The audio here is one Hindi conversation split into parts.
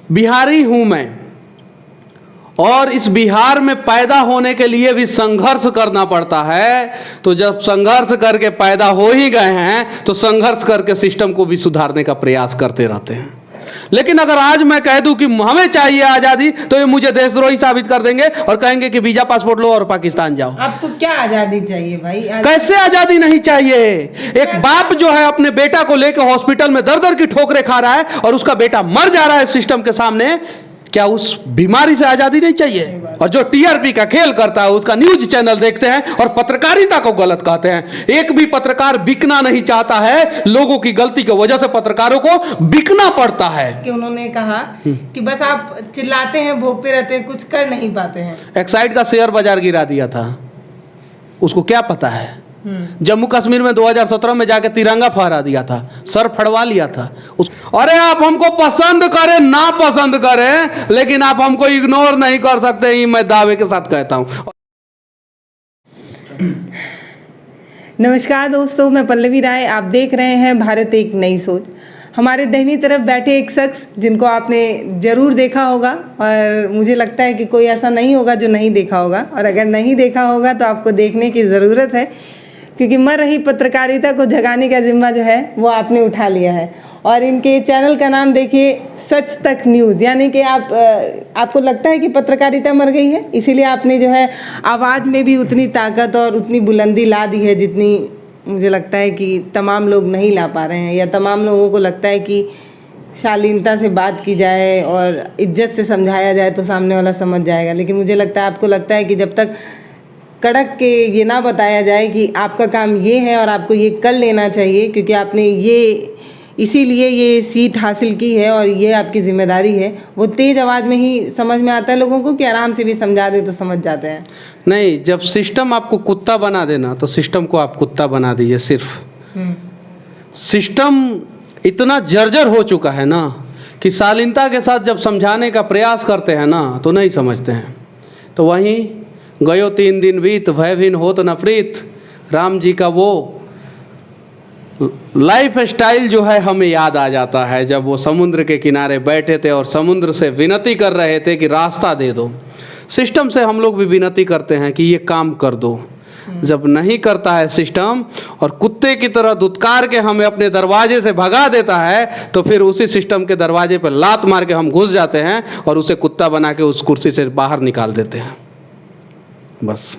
बिहारी हूँ मैं, और इस बिहार में पैदा होने के लिए भी संघर्ष करना पड़ता है। तो जब संघर्ष करके पैदा हो ही गए हैं तो संघर्ष करके सिस्टम को भी सुधारने का प्रयास करते रहते हैं। लेकिन अगर आज मैं कह दूं कि हमें चाहिए आज़ादी, तो ये मुझे देशद्रोही साबित कर देंगे और कहेंगे कि वीजा पासपोर्ट लो और पाकिस्तान जाओ। आपको क्या आज़ादी चाहिए भाई? कैसे आज़ादी नहीं चाहिए? एक बाप जो है अपने बेटा को लेकर हॉस्पिटल में दर दर की ठोकरें खा रहा है और उसका बेटा मर जा रहा है सिस्टम के सामने, क्या उस बीमारी से आज़ादी नहीं चाहिए? और जो टीआरपी का खेल करता है, उसका न्यूज चैनल देखते हैं और पत्रकारिता को गलत कहते हैं। एक भी पत्रकार बिकना नहीं चाहता है, लोगों की गलती की वजह से पत्रकारों को बिकना पड़ता है। कि उन्होंने कहा कि बस आप चिल्लाते हैं, भोगते रहते हैं, कुछ कर नहीं पाते हैं। एक्साइड का शेयर बाजार गिरा दिया था, उसको क्या पता है? जम्मू कश्मीर में 2017 में जाके तिरंगा फहरा दिया था, सर फड़वा लिया था। अरे आप हमको पसंद करें ना पसंद करें, लेकिन आप हमको इग्नोर नहीं कर सकते, ये मैं दावे के साथ कहता हूं। नमस्कार दोस्तों, मैं पल्लवी राय, आप देख रहे हैं भारत एक नई सोच। हमारे दाहिनी तरफ बैठे एक शख्स जिनको आपने ज़रूर देखा होगा, और मुझे लगता है कि कोई ऐसा नहीं होगा जो नहीं देखा होगा, और अगर नहीं देखा होगा तो आपको देखने की ज़रूरत है, क्योंकि मर रही पत्रकारिता को जगाने का जिम्मा जो है वो आपने उठा लिया है। और इनके चैनल का नाम देखिए, सच तक न्यूज़। यानी कि आपको लगता है कि पत्रकारिता मर गई है, इसीलिए आपने जो है आवाज़ में भी उतनी ताकत और उतनी बुलंदी ला दी है जितनी मुझे लगता है कि तमाम लोग नहीं ला पा रहे हैं, या तमाम लोगों को लगता है कि शालीनता से बात की जाए और इज्जत से समझाया जाए तो सामने वाला समझ जाएगा। लेकिन मुझे लगता है, आपको लगता है कि जब तक कड़क के ये ना बताया जाए कि आपका काम ये है और आपको ये कर लेना चाहिए, क्योंकि आपने ये इसीलिए ये सीट हासिल की है और ये आपकी जिम्मेदारी है, वो तेज़ आवाज़ में ही समझ में आता है लोगों को, कि आराम से भी समझा दे तो समझ जाते हैं। नहीं, जब सिस्टम आपको कुत्ता बना देना तो सिस्टम को आप कुत्ता बना दीजिए। सिर्फ सिस्टम इतना जर्जर हो चुका है ना कि शालीनता के साथ जब समझाने का प्रयास करते हैं ना तो नहीं समझते हैं। तो वहीं गयो 3 दिन बीत, भयभिन होत न प्रीत, राम जी का वो लाइफ स्टाइल जो है हमें याद आ जाता है, जब वो समुद्र के किनारे बैठे थे और समुद्र से विनती कर रहे थे कि रास्ता दे दो। सिस्टम से हम लोग भी विनती करते हैं कि ये काम कर दो। जब नहीं करता है सिस्टम और कुत्ते की तरह दुत्कार के हमें अपने दरवाजे से भगा देता है, तो फिर उसी सिस्टम के दरवाजे पर लात मार के हम घुस जाते हैं और उसे कुत्ता बना के उस कुर्सी से बाहर निकाल देते हैं। बस।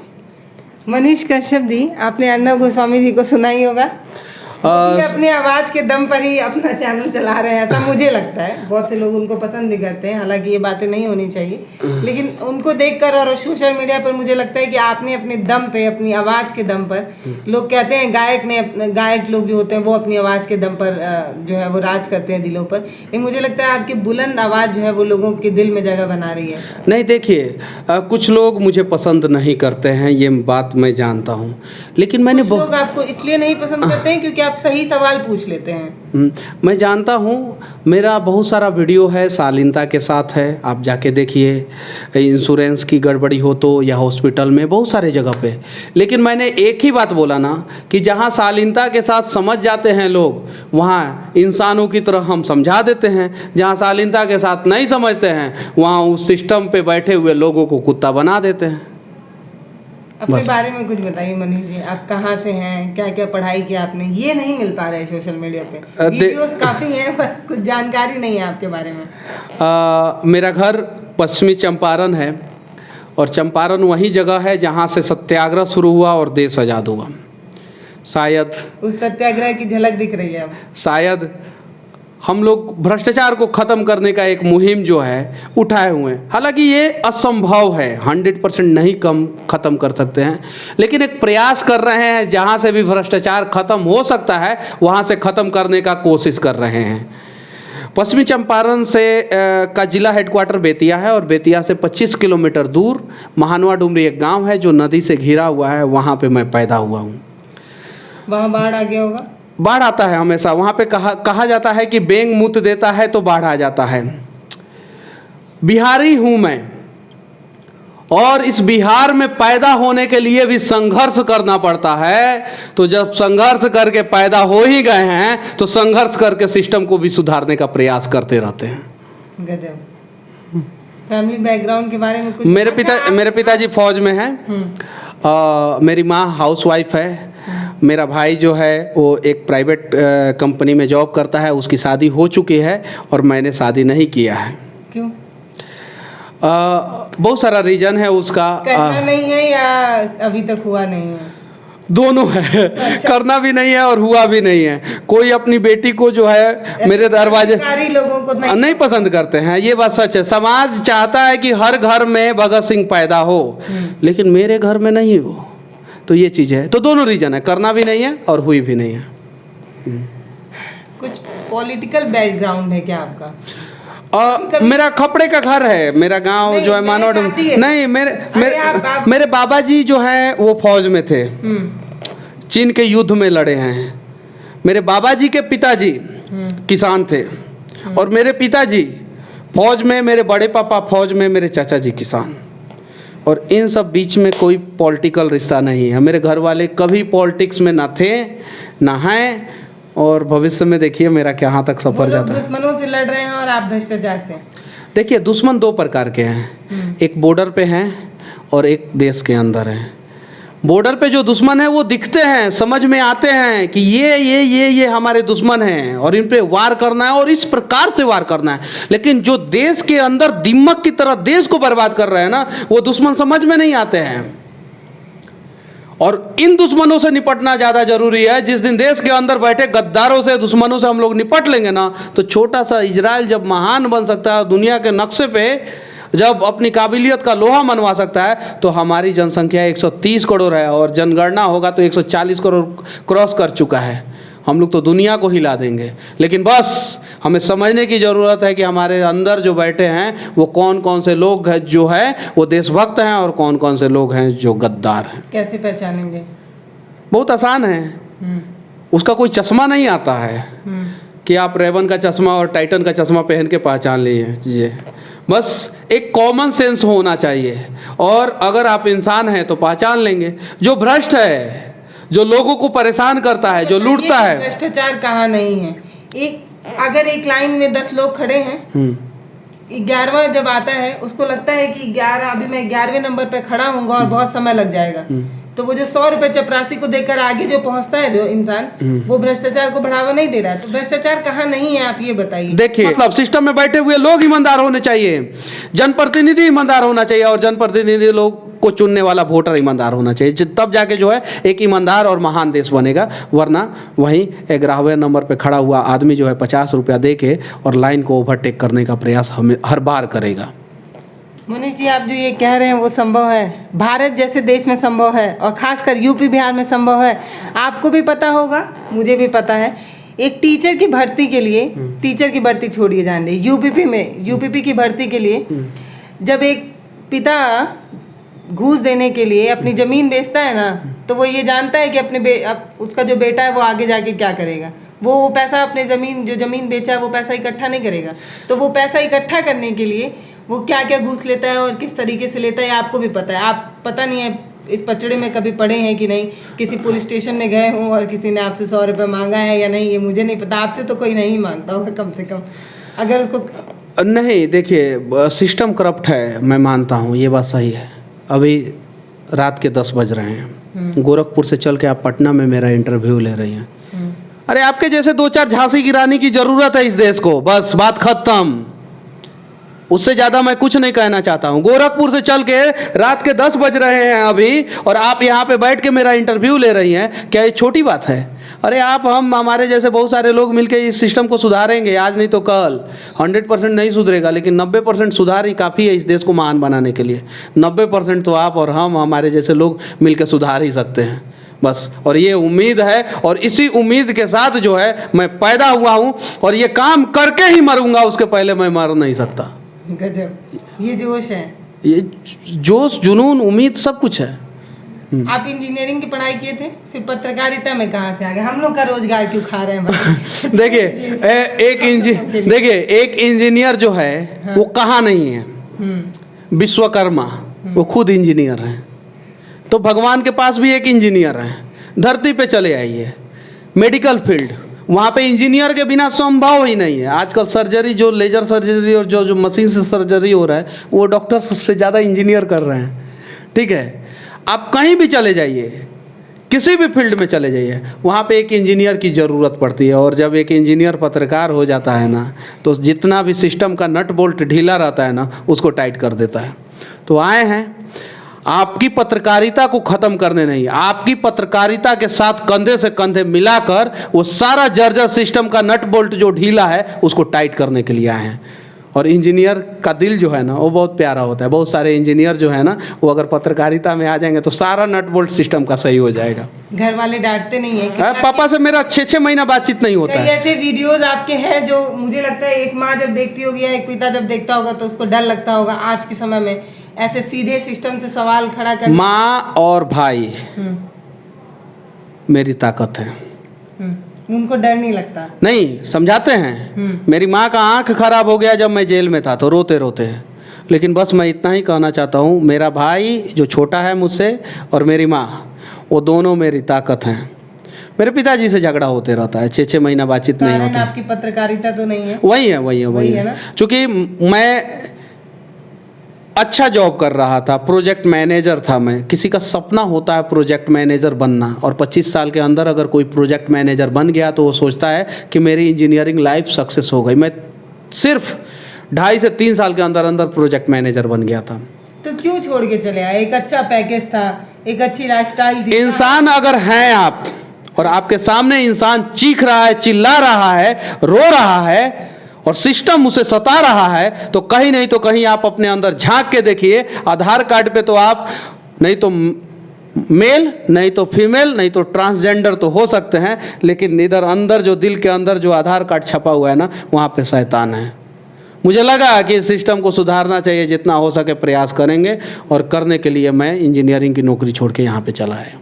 मनीष कश्यप जी, आपने अर्नब गोस्वामी जी को सुना ही होगा। ये अपनी आवाज़ के दम पर ही अपना चैनल चला रहे हैं, ऐसा मुझे लगता है। बहुत से लोग उनको पसंद भी करते हैं, हालांकि ये बातें नहीं होनी चाहिए, लेकिन उनको देखकर और सोशल मीडिया पर मुझे लगता है कि आपने अपने दम पे, अपनी आवाज़ के दम पर, लोग कहते हैं गायक लोग जो होते हैं वो अपनी आवाज़ के दम पर जो है वो राज करते हैं दिलों पर, लेकिन मुझे लगता है आपकी बुलंद आवाज़ जो है वो लोगों के दिल में जगह बना रही है। नहीं, देखिए, कुछ लोग मुझे पसंद नहीं करते हैं, ये बात मैं जानता हूँ, लेकिन मैंने लोग आपको इसलिए नहीं पसंद करते हैं क्योंकि आप सही सवाल पूछ लेते हैं। मैं जानता हूँ, मेरा बहुत सारा वीडियो है शालीनता के साथ है, आप जाके देखिए। इंश्योरेंस की गड़बड़ी हो तो, या हॉस्पिटल में, बहुत सारे जगह पे। लेकिन मैंने एक ही बात बोला ना कि जहाँ शालीनता के साथ समझ जाते हैं लोग, वहाँ इंसानों की तरह हम समझा देते हैं। जहाँ शालीनता के साथ नहीं समझते हैं, वहाँ उस सिस्टम पे बैठे हुए लोगों को कुत्ता बना देते हैं। अपने बारे में कुछ बताइए मनीष जी, आप कहाँ से हैं, क्या क्या पढ़ाई की आपने? ये नहीं मिल पा रहा है सोशल मीडिया पे, वीडियोस काफ़ी हैं, बस कुछ जानकारी नहीं है आपके बारे में। मेरा घर पश्चिमी चंपारण है, और चंपारण वही जगह है जहाँ से सत्याग्रह शुरू हुआ और देश आज़ाद हुआ। शायद उस सत्याग्रह की झलक दिख रही है अब। शायद हम लोग भ्रष्टाचार को ख़त्म करने का एक मुहिम जो है उठाए हुए हैं। हालांकि ये असंभव है, 100% नहीं ख़त्म कर सकते हैं, लेकिन एक प्रयास कर रहे हैं। जहाँ से भी भ्रष्टाचार ख़त्म हो सकता है वहाँ से ख़त्म करने का कोशिश कर रहे हैं। पश्चिमी चंपारण से का जिला हेडक्वार्टर बेतिया है, और बेतिया से 25 किलोमीटर दूर महानवा डुमरी एक गाँव है जो नदी से घिरा हुआ है, वहाँ पर मैं पैदा हुआ हूँ। वहाँ बाढ़ आ गया होगा? बाढ़ आता है हमेशा वहाँ पे। कहा जाता है कि बेंग मूत देता है तो बाढ़ आ जाता है। बिहारी हूँ मैं, और इस बिहार में पैदा होने के लिए भी संघर्ष करना पड़ता है। तो जब संघर्ष करके पैदा हो ही गए हैं तो संघर्ष करके सिस्टम को भी सुधारने का प्रयास करते रहते हैं। गजब। फैमिली बैकग्राउंड के बारे में कुछ? मेरे पिताजी फौज में हैं। मेरी माँ हाउसवाइफ है। मेरा भाई जो है वो एक प्राइवेट कंपनी में जॉब करता है, उसकी शादी हो चुकी है और मैंने शादी नहीं किया है। क्यों? बहुत सारा रीज़न है उसका। करना नहीं है या अभी तक हुआ नहीं है? दोनों है। अच्छा। करना भी नहीं है और हुआ भी नहीं है। कोई अपनी बेटी को जो है मेरे दरवाजे सरकारी लोगों को नहीं पसंद करते हैं, ये बात सच है। समाज चाहता है कि हर घर में भगत सिंह पैदा हो, लेकिन मेरे घर में नहीं हो, तो ये चीज़ है। तो दोनों रीजन है, करना भी नहीं है और हुई भी नहीं है। कुछ पॉलिटिकल बैकग्राउंड है क्या आपका? मेरा खपड़े का घर है, मेरा गांव जो है मानोड नहीं। मेरे बाबा जी जो हैं वो फौज में थे, चीन के युद्ध में लड़े हैं। मेरे बाबा जी के पिताजी किसान थे और मेरे पिताजी फौज में, मेरे बड़े पापा फौज में, मेरे चाचा जी किसान। और इन सब बीच में कोई पॉलिटिकल रिश्ता नहीं है। मेरे घर वाले कभी पॉलिटिक्स में ना थे ना हैं, और भविष्य में देखिए मेरा कहाँ तक सफर जाता है। दुश्मनों से लड़ रहे हैं और आप भ्रष्टाचार से। देखिए दुश्मन दो प्रकार के हैं, एक बॉर्डर पे हैं और एक देश के अंदर हैं। बॉर्डर पे जो दुश्मन है वो दिखते हैं, समझ में आते हैं कि ये हमारे दुश्मन हैं और इन पे वार करना है और इस प्रकार से वार करना है। लेकिन जो देश के अंदर दीमक की तरह देश को बर्बाद कर रहे हैं ना, वो दुश्मन समझ में नहीं आते हैं। और इन दुश्मनों से निपटना ज़्यादा जरूरी है। जिस दिन देश के अंदर बैठे गद्दारों से, दुश्मनों से हम लोग निपट लेंगे ना, तो छोटा सा इजराइल जब महान बन सकता है और दुनिया के नक्शे पे जब अपनी काबिलियत का लोहा मनवा सकता है, तो हमारी जनसंख्या 130 करोड़ है और जनगणना होगा तो 140 करोड़ क्रॉस कर चुका है। हम लोग तो दुनिया को हिला देंगे। लेकिन बस हमें समझने की ज़रूरत है कि हमारे अंदर जो बैठे हैं वो कौन कौन से लोग हैं जो है वो देशभक्त हैं और कौन कौन से लोग हैं जो गद्दार हैं। कैसे पहचानेंगे? बहुत आसान है, उसका कोई चश्मा नहीं आता है कि आप रेवन का चश्मा और टाइटन का चश्मा पहन के पहचान लीजिए। बस एक कॉमन सेंस होना चाहिए और अगर आप इंसान हैं तो पहचान लेंगे। जो भ्रष्ट है, जो लोगों को परेशान करता है, जो लूटता है। भ्रष्टाचार कहाँ नहीं है? अगर एक लाइन में 10 लोग खड़े हैं, 11वां जब आता है उसको लगता है कि 11 अभी मैं 11वें नंबर पे खड़ा हूँगा और बहुत समय लग जाएगा, तो वो जो 100 रुपए चपरासी को देकर आगे जो पहुंचता है जो इंसान, वो भ्रष्टाचार को बढ़ावा नहीं दे रहा है। तो भ्रष्टाचार कहाँ नहीं है, आप ये बताइए। देखिए मतलब सिस्टम में बैठे हुए लोग ईमानदार होने चाहिए, जनप्रतिनिधि ईमानदार होना चाहिए और जनप्रतिनिधि लोग को चुनने वाला वोटर ईमानदार होना चाहिए। तब जाके जो है एक ईमानदार और महान देश बनेगा। वरना वहीं 11वें नंबर पे खड़ा हुआ आदमी जो है 50 रुपया दे के और लाइन को ओवरटेक करने का प्रयास हमें हर बार करेगा। मुनीष जी, आप जो ये कह रहे हैं वो संभव है, भारत जैसे देश में संभव है और खासकर यूपी बिहार में संभव है। आपको भी पता होगा, मुझे भी पता है, एक टीचर की भर्ती के लिए, टीचर की भर्ती छोड़िए जान दे, यूपीपी की भर्ती के लिए जब एक पिता घूस देने के लिए अपनी ज़मीन बेचता है ना, तो वो ये जानता है कि उसका जो बेटा है वो आगे जाके क्या करेगा। वो पैसा अपने ज़मीन बेचा है वो पैसा इकट्ठा नहीं करेगा, तो वो पैसा इकट्ठा करने के लिए वो क्या क्या घूस लेता है और किस तरीके से लेता है आपको भी पता है। आप पता नहीं है इस पचड़े में कभी पड़े हैं कि नहीं, किसी पुलिस स्टेशन में गए हों और किसी ने आपसे 100 रुपये मांगा है या नहीं, ये मुझे नहीं पता। आपसे तो कोई नहीं मांगता होगा कम से कम, अगर उसको नहीं। देखिए सिस्टम करप्ट है, मैं मानता हूँ, ये बात सही है। अभी रात के 10 बज रहे हैं, गोरखपुर से चल के आप पटना में मेरा इंटरव्यू ले रही हैं। अरे आपके जैसे 2-4 झांसी गिराने की ज़रूरत है इस देश को, बस बात खत्म। उससे ज़्यादा मैं कुछ नहीं कहना चाहता हूँ। गोरखपुर से चल के रात के 10 बज रहे हैं अभी और आप यहाँ पे बैठ के मेरा इंटरव्यू ले रही हैं, क्या ये छोटी बात है? अरे आप हमारे जैसे बहुत सारे लोग मिलके इस सिस्टम को सुधारेंगे, आज नहीं तो कल। 100% नहीं सुधरेगा, लेकिन 90% सुधार ही काफ़ी है इस देश को महान बनाने के लिए। 90% तो आप और हम हमारे जैसे लोग मिलकर सुधार ही सकते हैं बस। और ये उम्मीद है और इसी उम्मीद के साथ जो है मैं पैदा हुआ हूँ और ये काम करके ही मरूंगा, उसके पहले मैं मर नहीं सकता। गजब, ये जोश है, ये जोश, जुनून, उम्मीद सब कुछ है। आप इंजीनियरिंग की पढ़ाई किए थे, फिर पत्रकारिता में कहाँ से आ गए? हम लोग का रोजगार क्यों खा रहे हैं? देखिए एक इंजीनियर जो है वो कहाँ नहीं है, विश्वकर्मा वो खुद इंजीनियर हैं। तो भगवान के पास भी एक इंजीनियर है। धरती पे चले आइए, मेडिकल फील्ड वहाँ पे इंजीनियर के बिना संभव ही नहीं है। आजकल सर्जरी, जो लेजर सर्जरी और जो मशीन से सर्जरी हो रहा है, वो डॉक्टर से ज़्यादा इंजीनियर कर रहे हैं। ठीक है, आप कहीं भी चले जाइए, किसी भी फील्ड में चले जाइए, वहाँ पे एक इंजीनियर की ज़रूरत पड़ती है। और जब एक इंजीनियर पत्रकार हो जाता है ना, तो जितना भी सिस्टम का नट बोल्ट ढीला रहता है ना, उसको टाइट कर देता है। तो आए हैं आपकी पत्रकारिता को ख़त्म करने नहीं, आपकी पत्रकारिता के साथ कंधे से कंधे मिलाकर वो सारा जर्जर सिस्टम का नट बोल्ट जो ढीला है उसको टाइट करने के लिए आए हैं। और इंजीनियर का दिल जो है ना, वो बहुत प्यारा होता है। बहुत सारे इंजीनियर जो है ना, वो अगर पत्रकारिता में आ जाएंगे तो सारा नट बोल्ट सिस्टम का सही हो जाएगा। घर वाले डांटते नहीं है? पापा से मेरा 6-6 महीना बातचीत नहीं होता है। ऐसे वीडियोस आपके हैं जो मुझे लगता है एक माँ जब देखती होगी या एक पिता जब देखता होगा तो उसको डर लगता होगा आज के समय में ऐसे सीधे सिस्टम से सवाल खड़ा कर। माँ और भाई मेरी ताकत है। उनको डर नहीं लगता? नहीं, समझाते हैं। मेरी माँ का आंख खराब हो गया जब मैं जेल में था, तो रोते रोते। लेकिन बस मैं इतना ही कहना चाहता हूँ, मेरा भाई जो छोटा है मुझसे और मेरी माँ, वो दोनों मेरी ताकत हैं। मेरे पिताजी से झगड़ा होते रहता है, 6-6 महीना बातचीत नहीं होता। आपकी पत्रकारिता तो नहीं है? वही है। चूँकि मैं अच्छा जॉब कर रहा था, प्रोजेक्ट मैनेजर था मैं। किसी का सपना होता है प्रोजेक्ट मैनेजर बनना, और 25 साल के अंदर अगर कोई प्रोजेक्ट मैनेजर बन गया तो वो सोचता है कि मेरी इंजीनियरिंग लाइफ सक्सेस हो गई। मैं सिर्फ 2.5 से 3 साल के अंदर अंदर प्रोजेक्ट मैनेजर बन गया था। तो क्यों छोड़ के चले आए? एक अच्छा पैकेज था, एक अच्छी लाइफस्टाइल थी। इंसान अगर हैं आप और आपके सामने इंसान चीख रहा है, चिल्ला रहा है, रो रहा है और सिस्टम उसे सता रहा है, तो कहीं नहीं तो कहीं आप अपने अंदर झांक के देखिए। आधार कार्ड पे तो आप नहीं तो मेल, नहीं तो फीमेल, नहीं तो ट्रांसजेंडर तो हो सकते हैं, लेकिन इधर अंदर जो दिल के अंदर जो आधार कार्ड छपा हुआ है ना, वहाँ पे शैतान है। मुझे लगा कि इस सिस्टम को सुधारना चाहिए, जितना हो सके प्रयास करेंगे, और करने के लिए मैं इंजीनियरिंग की नौकरी छोड़ के यहाँ पे चला है।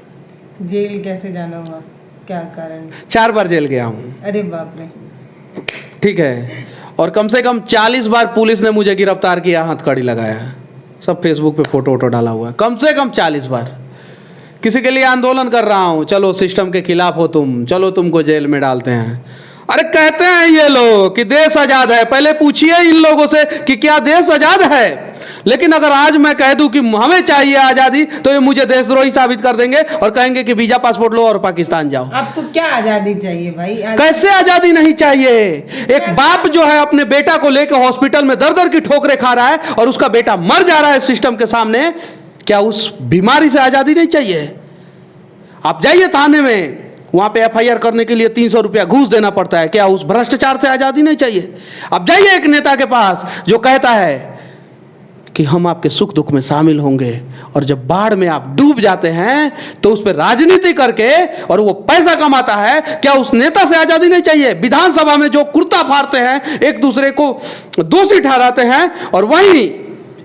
जेल कैसे जाना हुआ, क्या कारण? 4 बार जेल गया हूँ। अरे बाप रे। ठीक है, और कम से कम 40 बार पुलिस ने मुझे गिरफ्तार किया, हथकड़ी लगाया है। सब फेसबुक पे फोटो वोटो डाला हुआ है, कम से कम 40 बार। किसी के लिए आंदोलन कर रहा हूँ, चलो सिस्टम के खिलाफ हो तुम, चलो तुमको जेल में डालते हैं। अरे कहते हैं ये लोग कि देश आज़ाद है, पहले पूछिए इन लोगों से कि क्या देश आज़ाद है। लेकिन अगर आज मैं कह दूं कि हमें चाहिए आज़ादी, तो ये मुझे देशद्रोही साबित कर देंगे और कहेंगे कि वीजा पासपोर्ट लो और पाकिस्तान जाओ। आपको क्या आज़ादी चाहिए भाई? कैसे आज़ादी नहीं चाहिए? एक बाप जो है अपने बेटा को लेकर हॉस्पिटल में दर दर की ठोकरें खा रहा है और उसका बेटा मर जा रहा है सिस्टम के सामने, क्या उस बीमारी से आज़ादी नहीं चाहिए? आप जाइए थाने में, वहाँ पे FIR करने के लिए 300 रुपया घूस देना पड़ता है, क्या उस भ्रष्टाचार से आज़ादी नहीं चाहिए? आप जाइए एक नेता के पास जो कहता है कि हम आपके सुख दुख में शामिल होंगे, और जब बाढ़ में आप डूब जाते हैं तो उस पर राजनीति करके और वो पैसा कमाता है, क्या उस नेता से आज़ादी नहीं चाहिए? विधानसभा में जो कुर्ता फाड़ते हैं, एक दूसरे को दोषी ठहराते हैं और वहीं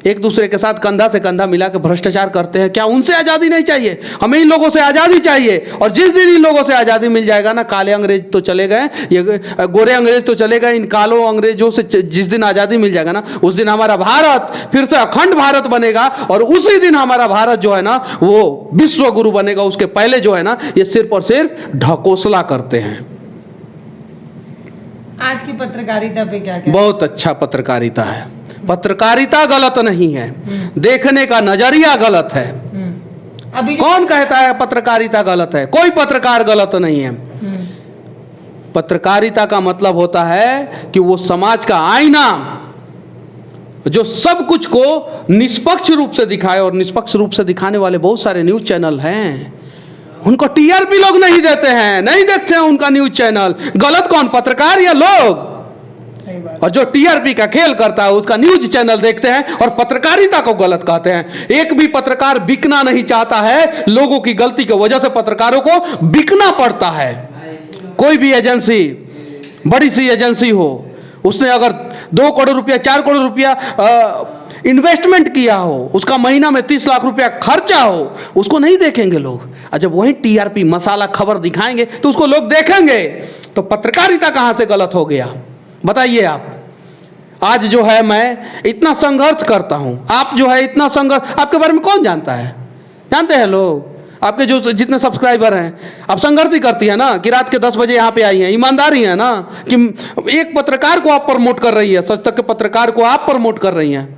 एक दूसरे के साथ कंधा से कंधा मिला के भ्रष्टाचार करते हैं, क्या उनसे आज़ादी नहीं चाहिए? हमें इन लोगों से आज़ादी चाहिए। और जिस दिन इन लोगों से आज़ादी मिल जाएगा ना, काले अंग्रेज तो चले गए, ये गोरे अंग्रेज तो चले गए, इन कालों अंग्रेजों से जिस दिन आज़ादी मिल जाएगा ना, उस दिन हमारा भारत फिर से अखंड भारत बनेगा, और उसी दिन हमारा भारत जो है ना, वो विश्व गुरु बनेगा। उसके पहले जो है ना, ये सिर्फ और सिर्फ ढकोसला करते हैं। आज की पत्रकारिता पे क्या कहना? बहुत अच्छा पत्रकारिता है। पत्रकारिता गलत नहीं है, देखने का नजरिया गलत है। अभी कौन कहता है पत्रकारिता गलत है? कोई पत्रकार गलत नहीं है। पत्रकारिता का मतलब होता है कि वो समाज का आईना जो सब कुछ को निष्पक्ष रूप से दिखाए, और निष्पक्ष रूप से दिखाने वाले बहुत सारे न्यूज चैनल हैं। उनको TRP लोग नहीं देते हैं, नहीं देखते हैं उनका न्यूज चैनल। गलत कौन, पत्रकार या लोग? और जो TRP का खेल करता है उसका न्यूज चैनल देखते हैं और पत्रकारिता को गलत कहते हैं। एक भी पत्रकार बिकना नहीं चाहता है, लोगों की गलती की वजह से पत्रकारों को बिकना पड़ता है। कोई भी एजेंसी, बड़ी सी एजेंसी हो, उसने अगर 2 करोड़ रुपया 4 करोड़ रुपया इन्वेस्टमेंट किया हो, उसका महीना में 30 लाख रुपया खर्चा हो, उसको नहीं देखेंगे लोग। और जब वही TRP मसाला खबर दिखाएंगे तो उसको लोग देखेंगे। तो पत्रकारिता कहाँ से गलत हो गया बताइए आप? आज जो है मैं इतना संघर्ष करता हूँ, आप जो है इतना संघर्ष, आपके बारे में कौन जानता है? जानते हैं लोग? आपके जो जितने सब्सक्राइबर हैं, आप संघर्ष ही करती है ना कि रात के 10 बजे यहाँ पे आई हैं, ईमानदारी है ना कि एक पत्रकार को आप प्रमोट कर रही है, सच तक के पत्रकार को आप प्रमोट कर रही हैं,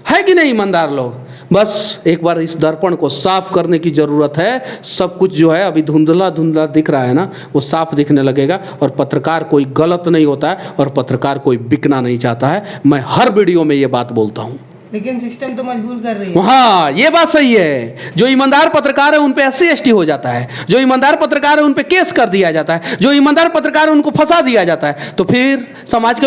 है कि नहीं ईमानदार लोग? बस एक बार इस दर्पण को साफ करने की ज़रूरत है। सब कुछ जो है अभी धुंधला धुंधला दिख रहा है ना, वो साफ दिखने लगेगा। और पत्रकार कोई गलत नहीं होता है और पत्रकार कोई बिकना नहीं चाहता है। मैं हर वीडियो में ये बात बोलता हूँ, लेकिन सिस्टम तो मजबूर कर रही है। हाँ, ये बात सही है। जो ईमानदार पत्रकार है उन पे SC ST हो जाता है, जो ईमानदार पत्रकार है उन पे केस कर दिया जाता है, जो ईमानदार पत्रकार है उनको फंसा दिया जाता है। तो फिर समाज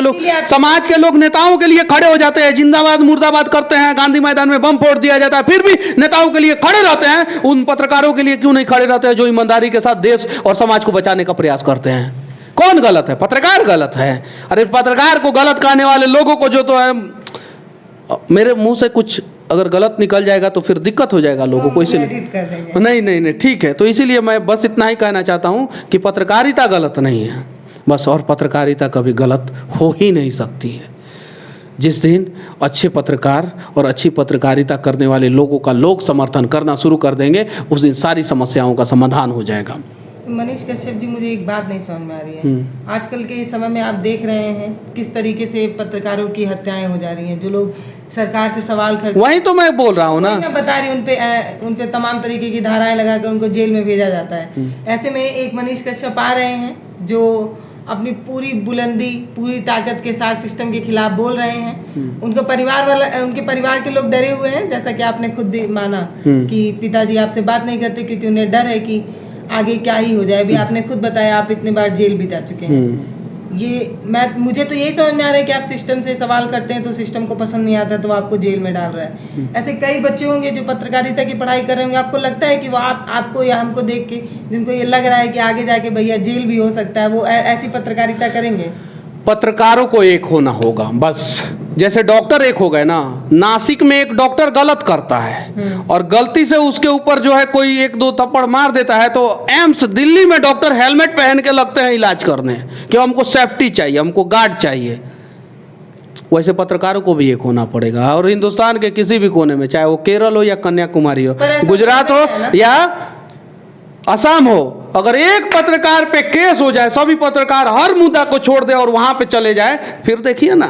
के लोग नेताओं के लिए खड़े हो जाते हैं, जिंदाबाद मुर्दाबाद करते हैं, गांधी मैदान में बम फोड़ दिया जाता है, फिर भी नेताओं के लिए खड़े रहते हैं। उन पत्रकारों के लिए क्यों नहीं खड़े रहते हैं जो ईमानदारी के साथ देश और समाज को बचाने का प्रयास करते हैं? कौन गलत है? पत्रकार गलत है। अरे पत्रकार को गलत कहने वाले लोगों को जो तो है, मेरे मुंह से कुछ अगर गलत निकल जाएगा तो फिर दिक्कत हो जाएगा लोगों को, इसीलिए नहीं ठीक है। तो इसीलिए मैं बस इतना ही कहना चाहता हूं कि पत्रकारिता गलत नहीं है बस, और पत्रकारिता कभी गलत हो ही नहीं सकती है। जिस दिन अच्छे पत्रकार और अच्छी पत्रकारिता करने वाले लोगों का लोग समर्थन करना शुरू कर देंगे, उस दिन सारी समस्याओं का समाधान हो जाएगा। मनीष कश्यप जी, मुझे एक बात नहीं समझ में आ रही है। आजकल के समय में आप देख रहे हैं किस तरीके से पत्रकारों की हत्याएं हो जा रही हैं। जो लोग सरकार से सवाल करते, वही तो मैं बोल रहा हूँ ना, मैं बता रही हूँ, उन पे तमाम तरीके की धाराएं लगाकर उनको जेल में भेजा जाता है। ऐसे में एक मनीष कश्यप आ रहे हैं जो अपनी पूरी बुलंदी, पूरी ताकत के साथ सिस्टम के खिलाफ बोल रहे हैं। उनके परिवार के लोग डरे हुए हैं, जैसा कि आपने खुद भी माना कि पिताजी आपसे बात नहीं करते क्योंकि उन्हें डर है कि आगे क्या ही हो जाए। अभी आपने खुद बताया आप इतने बार जेल भी जा चुके हैं। मुझे तो यही समझ में आ रहा है कि आप सिस्टम से सवाल करते हैं तो सिस्टम को पसंद नहीं आता तो वो आपको जेल में डाल रहा है। ऐसे कई बच्चे होंगे जो पत्रकारिता की पढ़ाई कर रहे होंगे, आपको लगता है कि वो आपको या हमको देख के जिनको ये लग रहा है कि आगे जाके भैया जेल भी हो सकता है, वो ऐसी पत्रकारिता करेंगे? पत्रकारों को एक होना होगा बस। जैसे डॉक्टर एक हो गए ना, नासिक में एक डॉक्टर गलत करता है और गलती से उसके ऊपर जो है कोई 1-2 थप्पड़ मार देता है तो एम्स दिल्ली में डॉक्टर हेलमेट पहन के लगते हैं इलाज करने कि हमको सेफ्टी चाहिए, हमको गार्ड चाहिए। वैसे पत्रकारों को भी एक होना पड़ेगा और हिंदुस्तान के किसी भी कोने में, चाहे वो केरल हो या कन्याकुमारी हो, गुजरात हो या असम हो, अगर एक पत्रकार पे केस हो जाए, सभी पत्रकार हर मुद्दा को छोड़ दे और वहां पे चले जाए, फिर देखिए ना,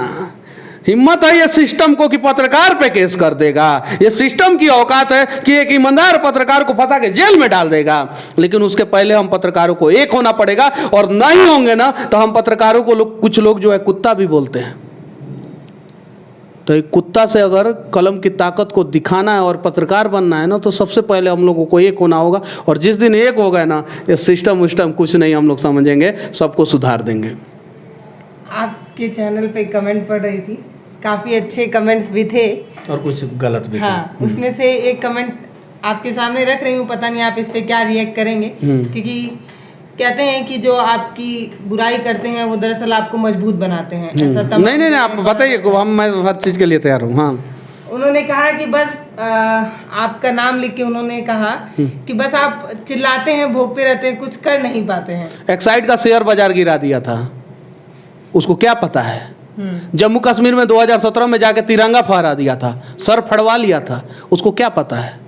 हिम्मत है ये सिस्टम को कि पत्रकार पे केस कर देगा। ये सिस्टम की औकात है कि एक ईमानदार पत्रकार को फंसा के जेल में डाल देगा। लेकिन उसके पहले हम पत्रकारों को एक होना पड़ेगा, और नहीं होंगे ना तो हम पत्रकारों को कुछ लोग जो है कुत्ता भी बोलते हैं। तो एक कुत्ता से अगर कलम की ताकत को दिखाना है और पत्रकार बनना है ना, तो सबसे पहले हम लोगों को एक होना होगा। और जिस दिन एक हो गए ना, ये सिस्टम विस्टम कुछ नहीं हम लोग समझेंगे, सबको सुधार देंगे। आपके चैनल पे कमेंट पढ़ रही थी, काफ़ी अच्छे कमेंट्स भी थे और कुछ गलत भी थे। उसमें से एक कमेंट आपके सामने रख रही हूँ, पता नहीं आप इस पे क्या रिएक्ट करेंगे। क्योंकि कहते हैं कि जो आपकी बुराई करते हैं वो दरअसल आपको मजबूत बनाते हैं। ऐसा नहीं, आप बताइए, मैं हर चीज़ के लिए तैयार हूँ। हाँ, उन्होंने कहा कि बस आपका नाम लिख के उन्होंने कहा कि बस आप चिल्लाते हैं, भोगते रहते हैं, कुछ कर नहीं पाते हैं। एक्साइड का शेयर बाजार गिरा दिया था, उसको क्या पता है? जम्मू कश्मीर में 2017 में जाके तिरंगा फहरा दिया था, सर फड़वा लिया था, उसको क्या पता है?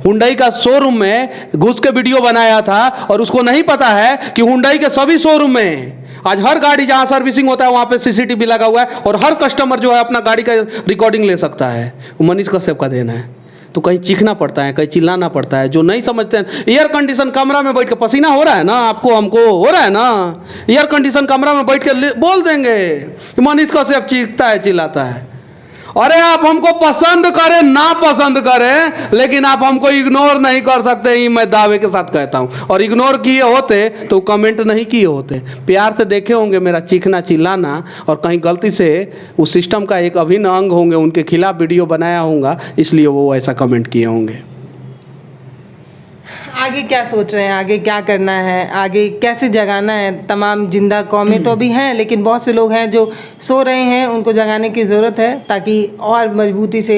हुंडई का शोरूम में घुस के वीडियो बनाया था और उसको नहीं पता है कि हुंडई के सभी शोरूम में आज हर गाड़ी जहां सर्विसिंग होता है वहां पे CCTV लगा हुआ है और हर कस्टमर जो है अपना गाड़ी का रिकॉर्डिंग ले सकता है। वो मनीष कश्यप का देना है। तो कहीं चीखना पड़ता है, कहीं चिल्लाना पड़ता है। जो नहीं समझते हैं, एयर कंडीशन कमरा में बैठ के पसीना हो रहा है ना, आपको हमको हो रहा है ना, एयर कंडीशन कमरा में बैठ के बोल देंगे मनीष कश्यप चीखता है, चिल्लाता है। अरे आप हमको पसंद करें ना पसंद करें, लेकिन आप हमको इग्नोर नहीं कर सकते, ही मैं दावे के साथ कहता हूं। और इग्नोर किए होते तो कमेंट नहीं किए होते, प्यार से देखे होंगे मेरा चीखना चिल्लाना, और कहीं गलती से उस सिस्टम का एक अभिन्न अंग होंगे, उनके खिलाफ वीडियो बनाया होगा, इसलिए वो ऐसा कमेंट किए होंगे। आगे क्या सोच रहे हैं, आगे क्या करना है, आगे कैसे जगाना है? तमाम जिंदा कौमें तो भी हैं, लेकिन बहुत से लोग हैं जो सो रहे हैं, उनको जगाने की ज़रूरत है ताकि और मजबूती से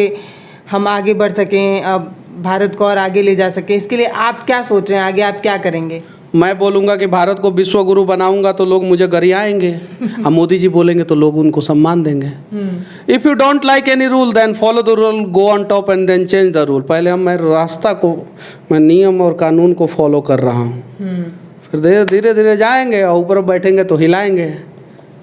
हम आगे बढ़ सकें, अब भारत को और आगे ले जा सकें। इसके लिए आप क्या सोच रहे हैं, आगे आप क्या करेंगे? मैं बोलूँगा कि भारत को विश्व गुरु बनाऊंगा तो लोग मुझे गरियाएंगे, अब मोदी जी बोलेंगे तो लोग उनको सम्मान देंगे। If you don't like any rule then follow the rule, go on top and then change the rule. पहले मैं रास्ता को, मैं नियम और कानून को फॉलो कर रहा हूँ, फिर धीरे धीरे जाएंगे और ऊपर बैठेंगे तो हिलाएंगे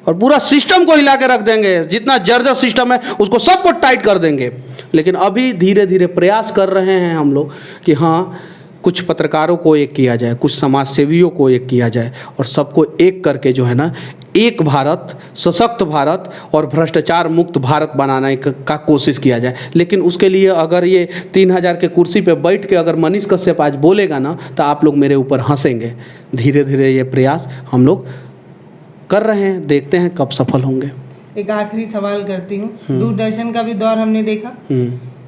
और पूरा सिस्टम को हिला के रख देंगे। जितना जर्जर सिस्टम है उसको सबको टाइट कर देंगे। लेकिन अभी धीरे धीरे प्रयास कर रहे हैं हम लोग कि हाँ, कुछ पत्रकारों को एक किया जाए, कुछ समाज सेवियों को एक किया जाए और सबको एक करके जो है ना, एक भारत, सशक्त भारत और भ्रष्टाचार मुक्त भारत बनाने का कोशिश किया जाए। लेकिन उसके लिए अगर ये 3000 के कुर्सी पे बैठ के अगर मनीष कश्यप आज बोलेगा ना, तो आप लोग मेरे ऊपर हंसेंगे। धीरे धीरे ये प्रयास हम लोग कर रहे हैं, देखते हैं कब सफल होंगे। एक आखिरी सवाल करती हूँ, दूरदर्शन का भी दौर हमने देखा,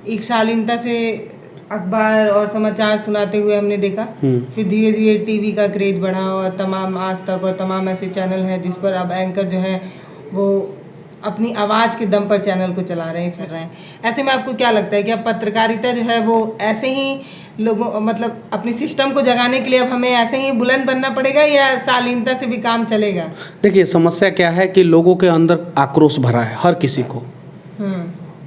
एक शालीनता से अखबार और समाचार सुनाते हुए हमने देखा, फिर धीरे धीरे टीवी का क्रेज बढ़ा और तमाम आज तक और तमाम ऐसे चैनल हैं जिस पर अब एंकर जो हैं वो अपनी आवाज़ के दम पर चैनल को चला रहे हैं, कर रहे हैं। ऐसे में आपको क्या लगता है कि अब पत्रकारिता जो है वो ऐसे ही लोगों, मतलब अपनी सिस्टम को जगाने के लिए अब हमें ऐसे ही बुलंद बनना पड़ेगा या शालीनता से भी काम चलेगा? देखिए, समस्या क्या है कि लोगों के अंदर आक्रोश भरा है हर किसी को,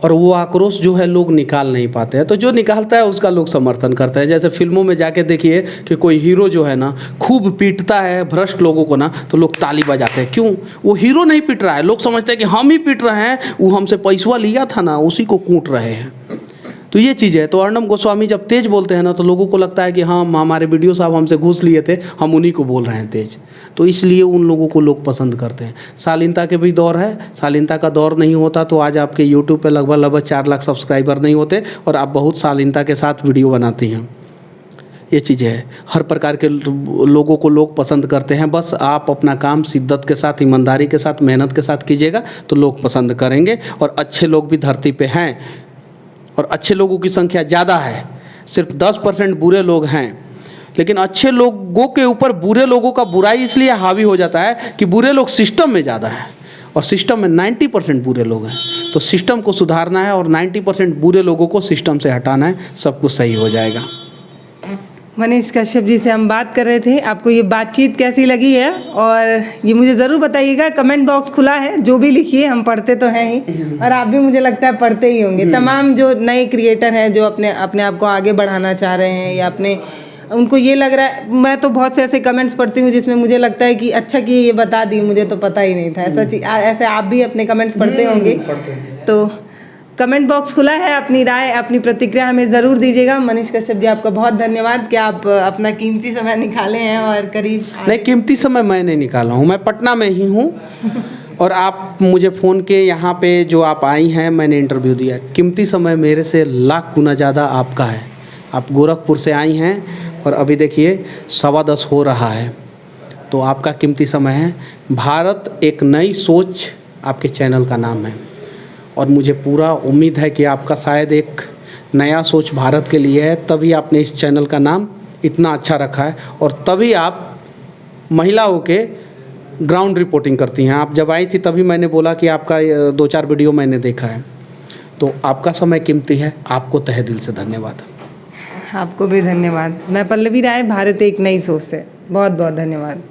और वो आक्रोश जो है लोग निकाल नहीं पाते हैं। तो जो निकालता है उसका लोग समर्थन करते हैं। जैसे फिल्मों में जाके देखिए कि कोई हीरो जो है ना खूब पीटता है भ्रष्ट लोगों को ना, तो लोग ताली बजाते हैं। क्यों? वो हीरो नहीं पीट रहा है, लोग समझते हैं कि हम ही पीट रहे हैं, वो हमसे पैसा लिया था ना, उसी को कूट रहे हैं। तो ये चीज़ है। तो अर्णब गोस्वामी जब तेज बोलते हैं ना, तो लोगों को लगता है कि हाँ, हमारे वीडियो साहब हमसे घूस लिए थे, हम उन्हीं को बोल रहे हैं तेज। तो इसलिए उन लोगों को लोग पसंद करते हैं। शालीनता के भी दौर है, शालीनता का दौर नहीं होता तो आज आपके यूट्यूब पे लगभग 4 लाख सब्सक्राइबर नहीं होते, और आप बहुत शालीनता के साथ वीडियो बनाती हैं। ये चीज़ें है, हर प्रकार के लोगों को लोग पसंद करते हैं। बस आप अपना काम शिद्दत के साथ, ईमानदारी के साथ, मेहनत के साथ कीजिएगा तो लोग पसंद करेंगे। और अच्छे लोग भी धरती पे हैं, और अच्छे लोगों की संख्या ज़्यादा है। सिर्फ 10% बुरे लोग हैं, लेकिन अच्छे लोगों के ऊपर बुरे लोगों का बुराई इसलिए हावी हो जाता है कि बुरे लोग सिस्टम में ज़्यादा हैं, और सिस्टम में 90% बुरे लोग हैं। तो सिस्टम को सुधारना है और 90% बुरे लोगों को सिस्टम से हटाना है, सब कुछ सही हो जाएगा। मनीष कश्यप जी से हम बात कर रहे थे। आपको ये बातचीत कैसी लगी है, और ये मुझे ज़रूर बताइएगा। कमेंट बॉक्स खुला है, जो भी लिखिए, हम पढ़ते तो हैं ही, और आप भी मुझे लगता है पढ़ते ही होंगे। तमाम जो नए क्रिएटर हैं जो अपने आप को आगे बढ़ाना चाह रहे हैं, या अपने उनको ये लग रहा है, मैं तो बहुत से ऐसे कमेंट्स पढ़ती हूँ जिसमें मुझे लगता है कि अच्छा कि ये बता दी, मुझे तो पता ही नहीं था। ऐसे आप भी अपने कमेंट्स पढ़ते होंगे। तो कमेंट बॉक्स खुला है, अपनी राय, अपनी प्रतिक्रिया हमें ज़रूर दीजिएगा। मनीष कश्यप जी, आपका बहुत धन्यवाद कि आप अपना कीमती समय निकाले हैं। और करीब नहीं, कीमती समय मैं नहीं निकाला हूँ, मैं पटना में ही हूँ। और आप मुझे फ़ोन के यहाँ पे जो आप आई हैं, मैंने इंटरव्यू दिया। कीमती समय मेरे से लाख गुना ज़्यादा आपका है। आप गोरखपुर से आई हैं और अभी देखिए 10:15 हो रहा है, तो आपका कीमती समय है। भारत एक नई सोच आपके चैनल का नाम है, और मुझे पूरा उम्मीद है कि आपका शायद एक नया सोच भारत के लिए है, तभी आपने इस चैनल का नाम इतना अच्छा रखा है, और तभी आप महिलाओं के ग्राउंड रिपोर्टिंग करती हैं। आप जब आई थी तभी मैंने बोला कि आपका 2-4 वीडियो मैंने देखा है। तो आपका समय कीमती है, आपको तहे दिल से धन्यवाद। आपको भी धन्यवाद। मैं पल्लवी राय, भारत एक नई सोच से बहुत बहुत धन्यवाद।